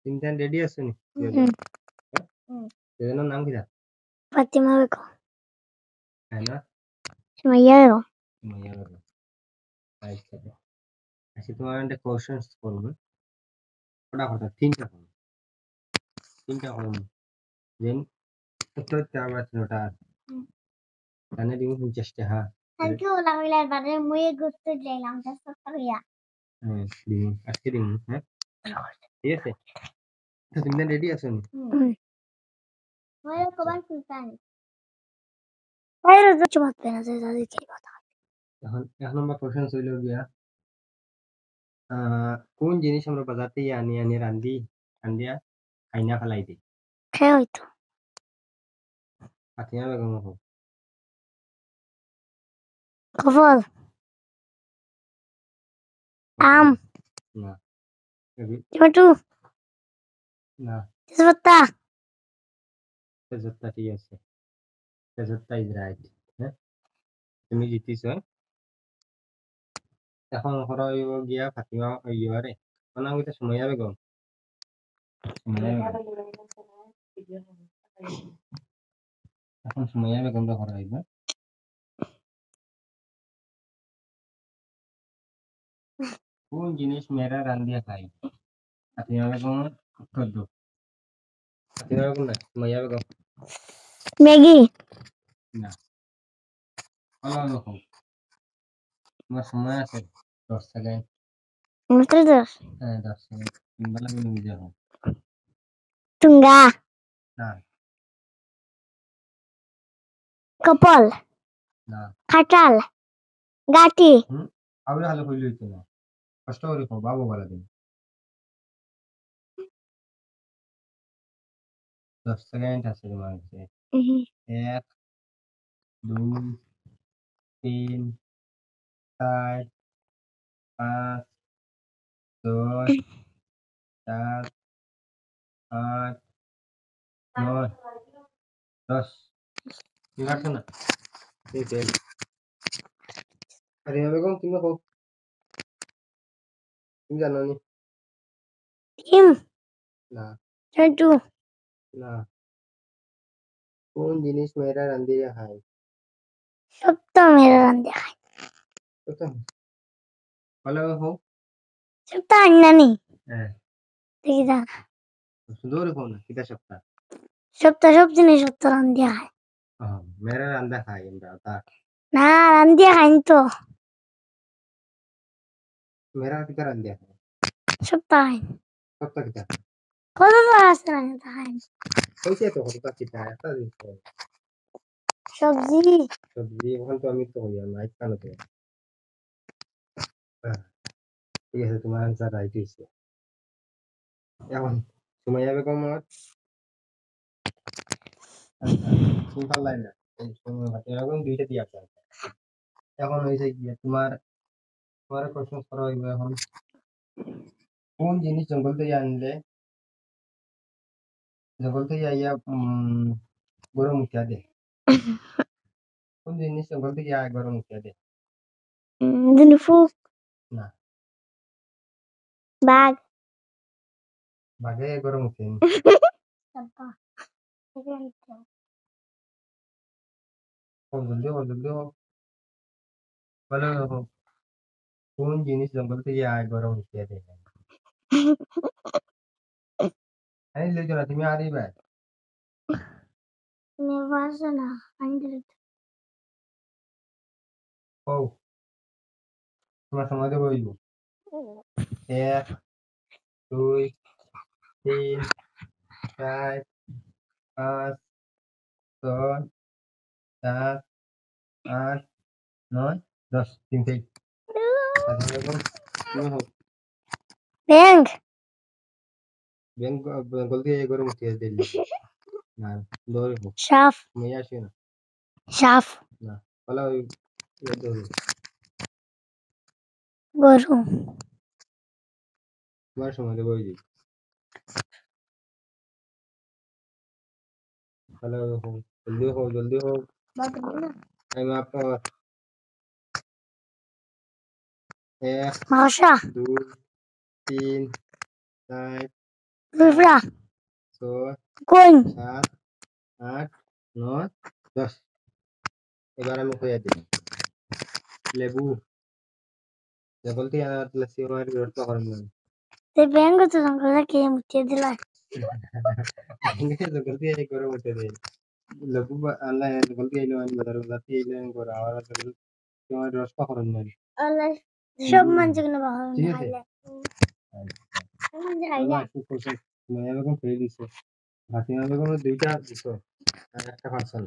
তিনটা রেডি আছে নি দুজনের নাম কিরা ফাতিমা বেগম তাই না সুমাইয়া বেগম সুমাইয়া বেগম আচ্ছা আচ্ছা তোমার একটা কোশ্চেন্স করবো ফটাফট তিনটা করবো দেন উত্তর চার ওটা জানে দিব চেষ্টা হ্যাঁ Thank you, Lamila. But I'm muy gusto de la casa Korea. হ্যাঁ দিব আজকে দিব হ্যাঁ ঠিক আছে তো তিনটা রেডি আছো নি Voy a comer sultán. Pero yo cuma apenas de la de que এখন এক নম্বর কোশ্চেন হইল গিয়া কোন জিনিস আমরা বাজার থেকে আনি আনি রান্দিয়া আইনা ফেলাই দিই ¿Qué hoy tú? Fatima Begum হোক Kofol. না Cuma tu. না Sesuatu. তেজত্তা ঠিক আছে তেজত্তা ইজ রাইট হ্যাঁ তুমি জিতিছ এখন হইব গিয়া ফাতিমা ইয়ারে নাম হইতে সুমাইয়া বেগম এখন সুমাইয়া বেগম হরা হইব কোন জিনিস মেয়েরা রান্দিয়া খাই ফাতিমা বেগম উত্তর দো ফাতিমা বেগম না সুমাইয়া বেগম Maggie. না হলো হোক তোমার সময় আছে 10 সেকেন্ড Nuestros dos. হ্যাঁ 10 সেকেন্ড তিনবেলা মিলে বুঝে হোক Tungga. না Kopol. না Katal. Gati. আবার হালে কইলে হইতো না কষ্ট করে খাও বাবু বলা দিন 10 সেকেন্ড আছে তোমার কাছে 1 2 3 4 5 6 7 8 9 10 ঠিক আছে না ঠিক আছে আরে বেগম তুমি কও তুমি জানো নি Tim. না Satu. না কোন জিনিস মেয়েরা রান্দিয়া খায় Sabta mera rande khai. তো ভালো হোক Sabta annani. হ্যাঁ Tikida. সুন্দর হোক না কিটা সপ্তাহ Sabta sab jine sabta rande khai. মেয়েরা রান্দা খায় আমরা তা Na rande khai to. মেয়েরা কিটা রান্দিয়া খায় Sabta khai. সপ্তাহ কিটা Kodo to ase rande khai. হইছে তো কতটা কিটা একটা দিন Sabzi. সবজি ওখান তো আমি তো হইয়া নাই কেন তো ঠিক আছে তোমার আনসার রাইট হয়েছে এখন সুমাইয়া বেগম সিম্পল লাইন না এরকম দুইটা দিয়ে আছে এখন হয়েছে কি তোমার প্রশ্ন করা হইব এখন কোন জিনিস জঙ্গল থেকে আনলে জঙ্গল থেকে আইয়া গরম উঠিয়া দে কোন জিনিস জঙ্গল থেকে আয় গরম উঠিয়া দে Dinufuk. না Bag. বাঘে গরম উঠে Sabta. জলদি হোক ভালো হোক কোন জিনিস জঙ্গল থেকে আয় গরম উঠিয়া দে এই লইছো না তুমি আর দিবে Nevasana. Andret. ও তোমার সময় দেবো হইব 1 2 3 4 5 6 7 8 9 10 তিনটেই Bang. ব্যাংক গলতি গরম উঠিয়ে দিলি না দৌড়ে হোক Shaf. তুমি আসি না Shaf. না বলা ওই দৌড়ে Guru. তোমার সময় দেবো ওই দিক ভালো হোক জলদি হোক time up 1 Masha. 2 3 4 Rufra. 6 Coin. 7 8 9 10 এবার আমি কইয়া দিই লেবু বলতে লস্যি আমার রোড করেন না Te vengo tu sangue che mi chiedi là. गलती है एक बार होते थे लघु अल्लाह है गलती है लोग बदल गलती है लोग को आवाज कर तुम्हारे रास्ता करन नहीं Alla. Shop mangi na ba? ठीक है Haile. Mangi अल्लाह haile. शुक्र से मैं लोगों को फेल दिसो हाथी में लोगों को दुईटा दिसो একটা পার্সেল